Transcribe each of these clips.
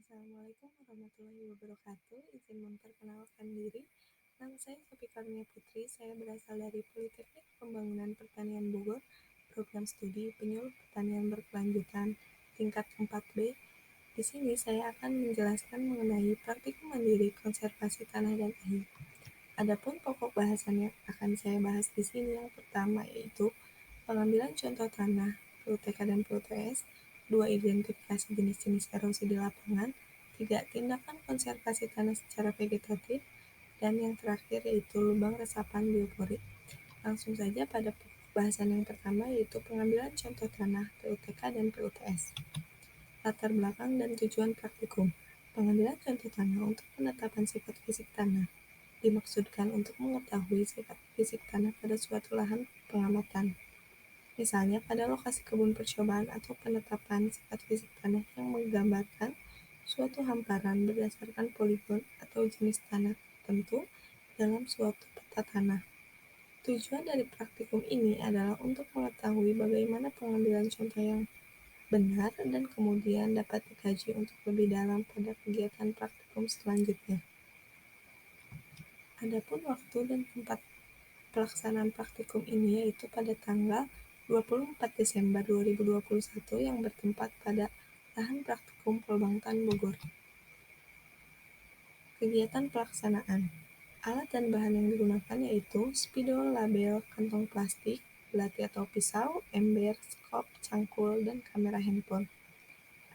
Assalamualaikum warahmatullahi wabarakatuh. Izin memperkenalkan diri. Nama saya Sophie Karunia Putri. Saya berasal dari Politeknik Pembangunan Pertanian Bogor, program studi penyuluh pertanian berkelanjutan tingkat 4B. Di sini saya akan menjelaskan mengenai praktikum mandiri konservasi tanah dan air. Adapun pokok bahasan yang akan saya bahas di sini yang pertama yaitu pengambilan contoh tanah, PUTK dan PUTS, 2. Identifikasi jenis-jenis erosi di lapangan, 3. Tindakan konservasi tanah secara vegetatif, dan yang terakhir yaitu lubang resapan bioporik. Langsung saja pada bahasan yang pertama yaitu pengambilan contoh tanah, PUTK dan PUTS. Latar belakang dan tujuan praktikum. Pengambilan contoh tanah untuk penetapan sifat fisik tanah dimaksudkan untuk mengetahui sifat fisik tanah pada suatu lahan pengamatan. Misalnya pada lokasi kebun percobaan atau penetapan sifat fisik tanah yang menggambarkan suatu hamparan berdasarkan poligon atau jenis tanah tertentu dalam suatu peta tanah. Tujuan dari praktikum ini adalah untuk mengetahui bagaimana pengambilan contoh yang benar dan kemudian dapat dikaji untuk lebih dalam pada kegiatan praktikum selanjutnya. Adapun waktu dan tempat pelaksanaan praktikum ini yaitu pada tanggal 24 Desember 2021 yang bertempat pada lahan praktikum Polbangtan Bogor. Kegiatan pelaksanaan. Alat dan bahan yang digunakan yaitu spidol, label, kantong plastik, belati atau pisau, ember, skop, cangkul, dan kamera handphone.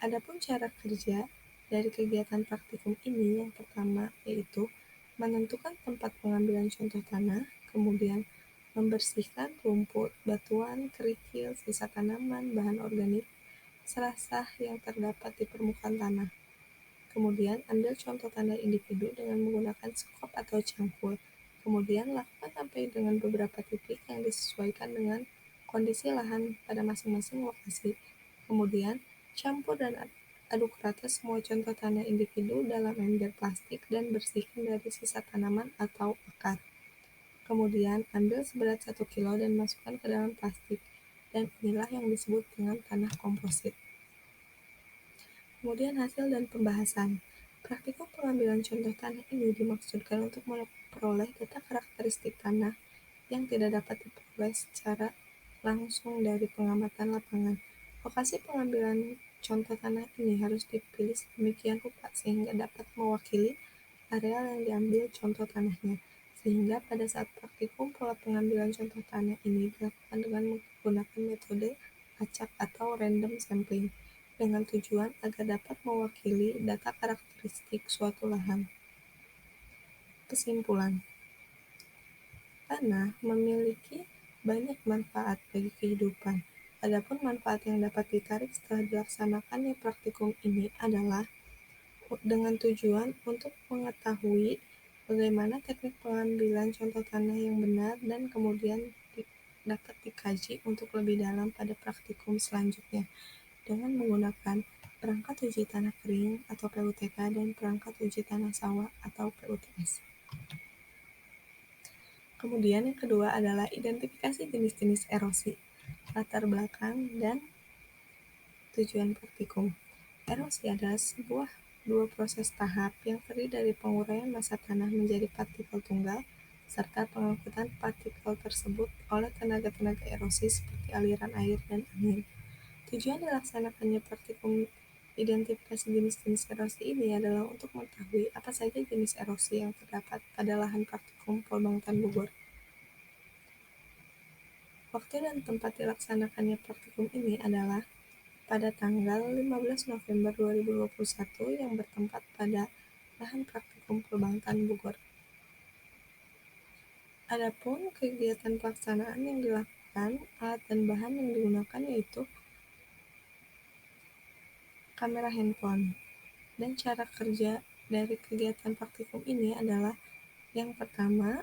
Adapun cara kerja dari kegiatan praktikum ini yang pertama yaitu menentukan tempat pengambilan contoh tanah, kemudian membersihkan rumput, batuan, kerikil, sisa tanaman, bahan organik, selasah yang terdapat di permukaan tanah. Kemudian ambil contoh tanah individu dengan menggunakan skop atau cangkul. Kemudian lakukan sampai dengan beberapa titik yang disesuaikan dengan kondisi lahan pada masing-masing lokasi. Kemudian campur dan aduk rata semua contoh tanah individu dalam ember plastik dan bersihkan dari sisa tanaman atau akar. Kemudian ambil seberat 1 kilo dan masukkan ke dalam plastik. Dan inilah yang disebut dengan tanah komposit. Kemudian hasil dan pembahasan. Praktikum pengambilan contoh tanah ini dimaksudkan untuk memperoleh data karakteristik tanah yang tidak dapat diperoleh secara langsung dari pengamatan lapangan. Lokasi pengambilan contoh tanah ini harus dipilih sedemikian rupa sehingga dapat mewakili areal yang diambil contoh tanahnya. Sehingga pada saat praktikum pola pengambilan contoh tanah ini dilakukan dengan menggunakan metode acak atau random sampling dengan tujuan agar dapat mewakili data karakteristik suatu lahan. Kesimpulan. Tanah memiliki banyak manfaat bagi kehidupan. Adapun manfaat yang dapat ditarik setelah dilaksanakannya praktikum ini adalah dengan tujuan untuk mengetahui bagaimana teknik pengambilan contoh tanah yang benar dan kemudian dapat dikaji untuk lebih dalam pada praktikum selanjutnya dengan menggunakan perangkat uji tanah kering atau PUTK dan perangkat uji tanah sawah atau PUTS. Kemudian yang kedua adalah identifikasi jenis-jenis erosi, latar belakang, dan tujuan praktikum. Erosi adalah sebuah dua proses tahap yang terdiri dari penguraian massa tanah menjadi partikel tunggal, serta pengangkutan partikel tersebut oleh tenaga-tenaga erosi seperti aliran air dan angin. Tujuan dilaksanakannya praktikum identifikasi jenis-jenis erosi ini adalah untuk mengetahui apa saja jenis erosi yang terdapat pada lahan praktikum Polbangtan Bogor. Waktu dan tempat dilaksanakannya praktikum ini adalah pada tanggal 15 November 2021 yang bertempat pada lahan praktikum Polbangtan Bogor. Adapun kegiatan pelaksanaan yang dilakukan, alat dan bahan yang digunakan yaitu kamera handphone. Dan cara kerja dari kegiatan praktikum ini adalah yang pertama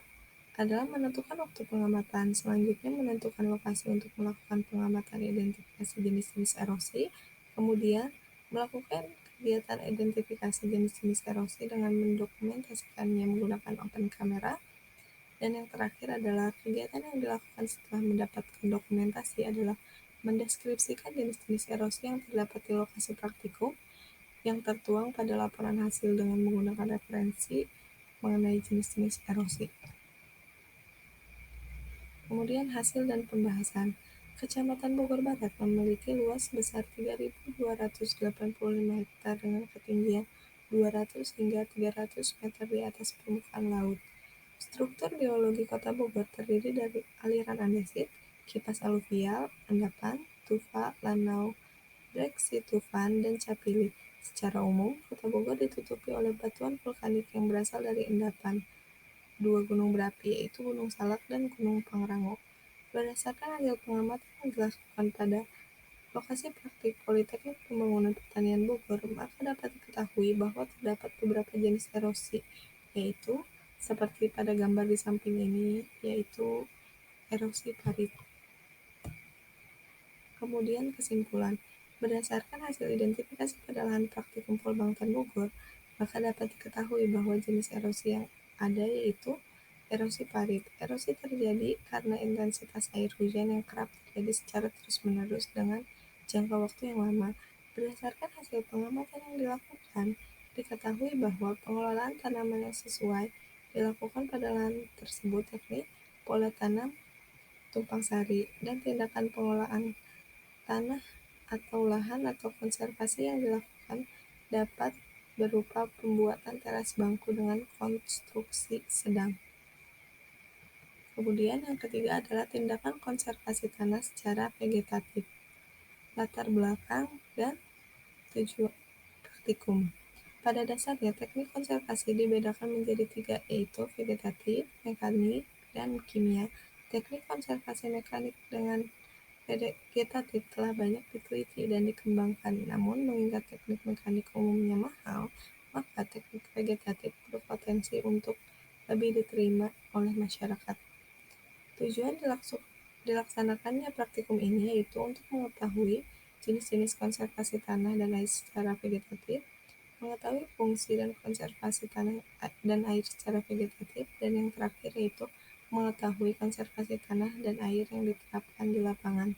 adalah menentukan waktu pengamatan, selanjutnya menentukan lokasi untuk melakukan pengamatan identifikasi jenis-jenis erosi, kemudian melakukan kegiatan identifikasi jenis-jenis erosi dengan mendokumentasikannya menggunakan open camera, dan yang terakhir adalah kegiatan yang dilakukan setelah mendapatkan dokumentasi adalah mendeskripsikan jenis-jenis erosi yang terdapat di lokasi praktikum yang tertuang pada laporan hasil dengan menggunakan referensi mengenai jenis-jenis erosi. Kemudian hasil dan pembahasan. Kecamatan Bogor Barat memiliki luas sebesar 3.285 hektar dengan ketinggian 200 hingga 300 meter di atas permukaan laut. Struktur geologi Kota Bogor terdiri dari aliran andesit, kipas aluvial, endapan, tufa, lanau, brek situfan, dan capili. Secara umum, Kota Bogor ditutupi oleh batuan vulkanik yang berasal dari endapan dua gunung berapi, yaitu Gunung Salak dan Gunung Pangrango. Berdasarkan hasil pengamatan yang dilakukan pada lokasi praktik Politeknik Pembangunan Pertanian Bogor, maka dapat diketahui bahwa terdapat beberapa jenis erosi, yaitu seperti pada gambar di samping ini, yaitu erosi parit. Kemudian kesimpulan. Berdasarkan hasil identifikasi pada lahan praktikum Polbangtan Bogor, maka dapat diketahui bahwa jenis erosi yang ada yaitu erosi parit. Erosi terjadi karena intensitas air hujan yang kerap terjadi secara terus-menerus dengan jangka waktu yang lama. Berdasarkan hasil pengamatan yang dilakukan, diketahui bahwa pengelolaan tanaman yang sesuai dilakukan pada lahan tersebut, yakni pola tanam tumpang sari dan tindakan pengolahan tanah atau lahan atau konservasi yang dilakukan dapat berupa pembuatan teras bangku dengan konstruksi sedang. Kemudian yang ketiga adalah tindakan konservasi tanah secara vegetatif, latar belakang, dan tujuan praktikum. Pada dasarnya, teknik konservasi dibedakan menjadi tiga, yaitu vegetatif, mekanik, dan kimia. Teknik konservasi mekanik dengan vegetatif telah banyak diteliti dan dikembangkan, namun mengingat teknik mekanik umumnya mahal, maka teknik vegetatif berpotensi untuk lebih diterima oleh masyarakat. Tujuan dilaksanakannya praktikum ini yaitu untuk mengetahui jenis-jenis konservasi tanah dan air secara vegetatif, mengetahui fungsi dan konservasi tanah dan air secara vegetatif, dan yang terakhir yaitu mengetahui konservasi tanah dan air yang diterapkan di lapangan.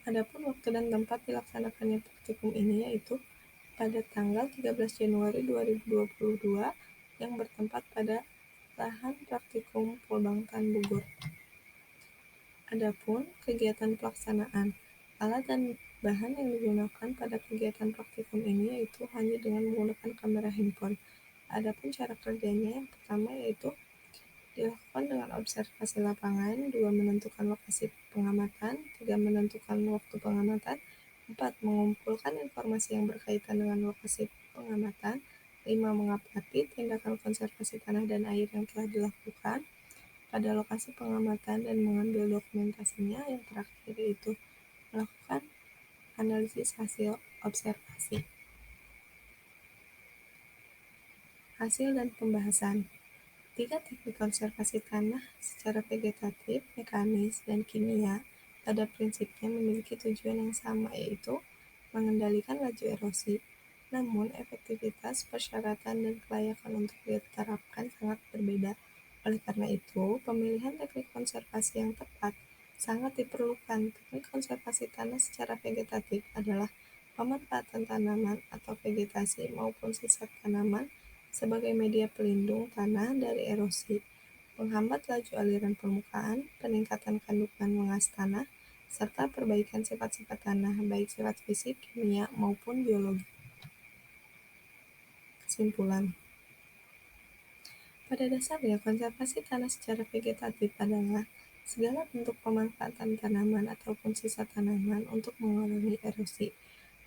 Adapun waktu dan tempat dilaksanakannya praktikum ini yaitu pada tanggal 13 Januari 2022 yang bertempat pada lahan praktikum Polbangtan Bogor. Adapun kegiatan pelaksanaan, alat dan bahan yang digunakan pada kegiatan praktikum ini yaitu hanya dengan menggunakan kamera handphone. Adapun cara kerjanya yang pertama yaitu dilakukan dengan observasi lapangan, 2 menentukan lokasi pengamatan, 3 menentukan waktu pengamatan, 4 mengumpulkan informasi yang berkaitan dengan lokasi pengamatan, 5 mengamati tindakan konservasi tanah dan air yang telah dilakukan pada lokasi pengamatan dan mengambil dokumentasinya, yang terakhir yaitu melakukan analisis hasil observasi. Hasil dan pembahasan. 3 teknik konservasi tanah secara vegetatif, mekanis, dan kimia pada prinsipnya memiliki tujuan yang sama, yaitu mengendalikan laju erosi. Namun, efektivitas, persyaratan, dan kelayakan untuk diterapkan sangat berbeda. Oleh karena itu, pemilihan teknik konservasi yang tepat sangat diperlukan. Teknik konservasi tanah secara vegetatif adalah pemanfaatan tanaman atau vegetasi maupun sisa tanaman sebagai media pelindung tanah dari erosi, penghambat laju aliran permukaan, peningkatan kandungan mengas tanah, serta perbaikan sifat-sifat tanah, baik sifat fisik, kimia, maupun biologi. Kesimpulan. Pada dasarnya, konservasi tanah secara vegetatif adalah segala bentuk pemanfaatan tanaman ataupun sisa tanaman untuk mengurangi erosi.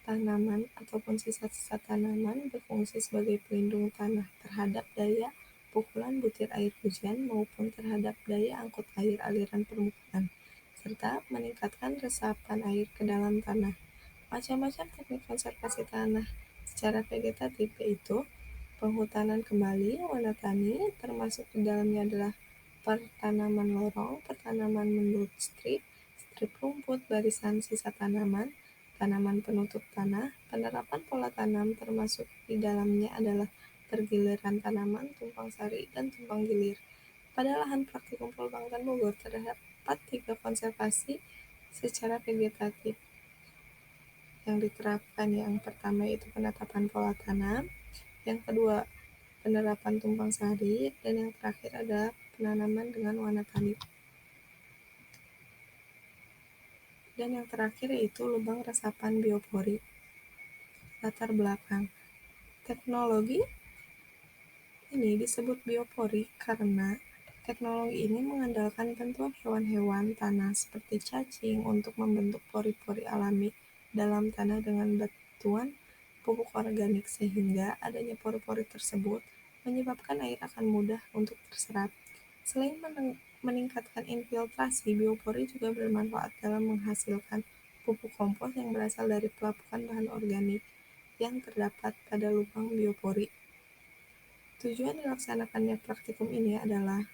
Tanaman ataupun sisa-sisa tanaman berfungsi sebagai pelindung tanah terhadap daya pukulan butir air hujan maupun terhadap daya angkut air aliran permukaan, serta meningkatkan resapan air ke dalam tanah. Macam-macam teknik konservasi tanah secara vegetatif yaitu penghutanan kembali, wanatani, termasuk di dalamnya adalah pertanaman lorong, pertanaman menurut strip rumput, barisan sisa tanaman, tanaman penutup tanah, penerapan pola tanam termasuk di dalamnya adalah pergiliran tanaman, tumpang sari, dan tumpang gilir. Pada lahan praktikum Polbangtan Bogor terdapat 3 konservasi secara vegetatif, yang diterapkan. Yang pertama itu penetapan pola tanam, yang kedua penerapan tumpang sari, dan yang terakhir adalah penanaman dengan warna tani. Dan yang terakhir yaitu lubang resapan biopori. Latar belakang teknologi ini disebut biopori karena teknologi ini mengandalkan bantuan hewan-hewan tanah seperti cacing untuk membentuk pori-pori alami dalam tanah dengan bantuan pupuk organik, sehingga adanya pori-pori tersebut menyebabkan air akan mudah untuk terserap. Selain meningkatkan infiltrasi, biopori juga bermanfaat dalam menghasilkan pupuk kompos yang berasal dari pelapukan bahan organik yang terdapat pada lubang biopori. Tujuan dilaksanakannya praktikum ini adalah: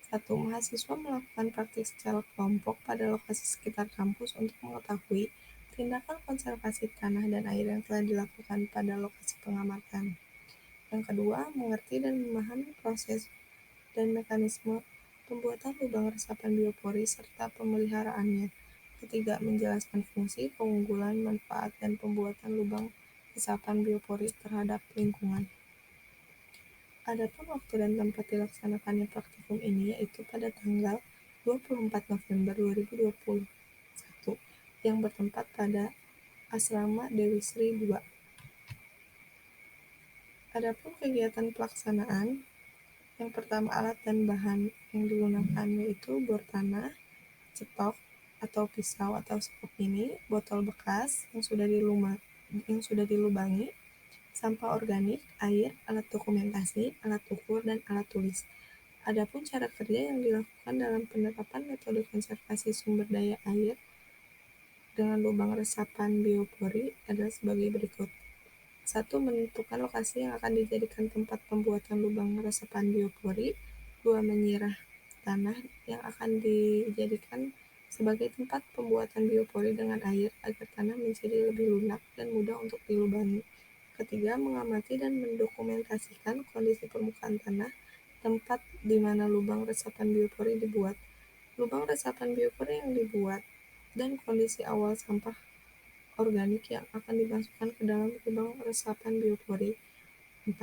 1. Mahasiswa melakukan praktik secara kelompok pada lokasi sekitar kampus untuk mengetahui tindakan konservasi tanah dan air yang telah dilakukan pada lokasi pengamatan. Yang kedua, mengerti dan memahami proses dan mekanisme pembuatan lubang resapan biopori serta pemeliharaannya. Ketiga, menjelaskan fungsi, keunggulan, manfaat, dan pembuatan lubang resapan biopori terhadap lingkungan. Adapun waktu dan tempat dilaksanakannya praktikum ini yaitu pada tanggal 24 November 2021 yang bertempat pada Asrama Dewi Sri II. Adapun kegiatan pelaksanaan, yang pertama alat dan bahan yang digunakan yaitu bor tanah, cetok atau pisau atau skop mini, botol bekas yang sudah dilubangi, sampah organik, air, alat dokumentasi, alat ukur, dan alat tulis. Adapun cara kerja yang dilakukan dalam penerapan metode konservasi sumber daya air dengan lubang resapan biopori adalah sebagai berikut. 1. Menentukan lokasi yang akan dijadikan tempat pembuatan lubang resapan biopori. 2. Menyirah tanah yang akan dijadikan sebagai tempat pembuatan biopori dengan air agar tanah menjadi lebih lunak dan mudah untuk dilubangi. Ketiga, mengamati dan mendokumentasikan kondisi permukaan tanah tempat di mana lubang resapan biopori dibuat, lubang resapan biopori yang dibuat, dan kondisi awal sampah organik yang akan dimasukkan ke dalam lubang resapan biopori. 4.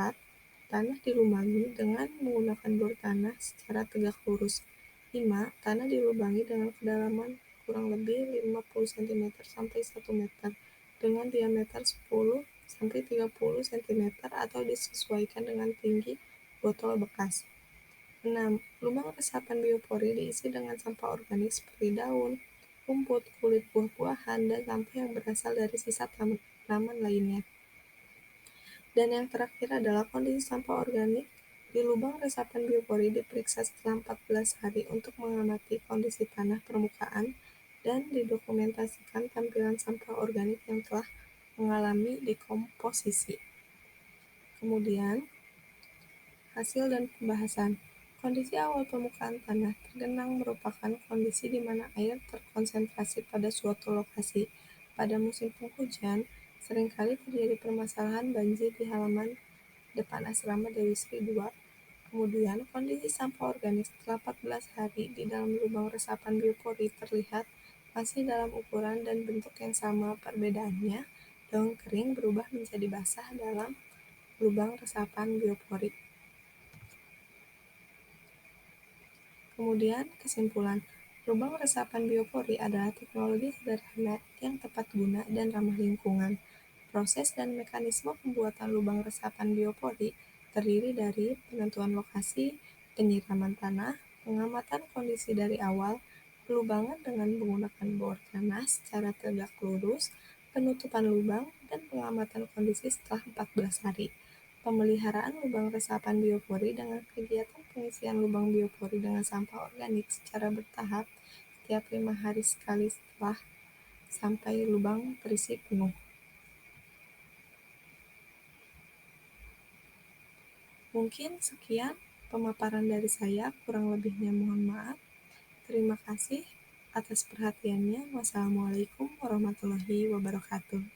Tanah dilubangi dengan menggunakan bor tanah secara tegak lurus. 5. Tanah dilubangi dengan kedalaman kurang lebih 50 cm sampai 1 meter dengan diameter 10 sampai 30 cm atau disesuaikan dengan tinggi botol bekas. 6. Lubang resapan biopori diisi dengan sampah organik seperti daun, rumput, kulit buah-buahan, dan sampah yang berasal dari sisa tanaman lainnya. Dan yang terakhir adalah kondisi sampah organik di lubang resapan biopori diperiksa setelah 14 hari untuk mengamati kondisi tanah permukaan dan didokumentasikan tampilan sampah organik yang telah mengalami dekomposisi. Kemudian, hasil dan pembahasan. Kondisi awal permukaan tanah tergenang merupakan kondisi di mana air terkonsentrasi pada suatu lokasi. Pada musim penghujan, seringkali terjadi permasalahan banjir di halaman depan asrama Dewi Sri II. Kemudian, kondisi sampah organik setelah 14 hari di dalam lubang resapan biopori terlihat masih dalam ukuran dan bentuk yang sama. Perbedaannya, daun kering berubah menjadi basah dalam lubang resapan biopori. Kemudian, kesimpulan. Lubang resapan biopori adalah teknologi sederhana yang tepat guna dan ramah lingkungan. Proses dan mekanisme pembuatan lubang resapan biopori terdiri dari penentuan lokasi, penyiraman tanah, pengamatan kondisi dari awal, pelubangan dengan menggunakan bor tanah secara tegak lurus, penutupan lubang, dan pengamatan kondisi setelah 14 hari. Pemeliharaan lubang resapan biopori dengan kegiatan pengisian lubang biopori dengan sampah organik secara bertahap setiap 5 hari sekali setelah sampai lubang terisi penuh. Mungkin sekian pemaparan dari saya, kurang lebihnya mohon maaf. Terima kasih atas perhatiannya. Wassalamualaikum warahmatullahi wabarakatuh.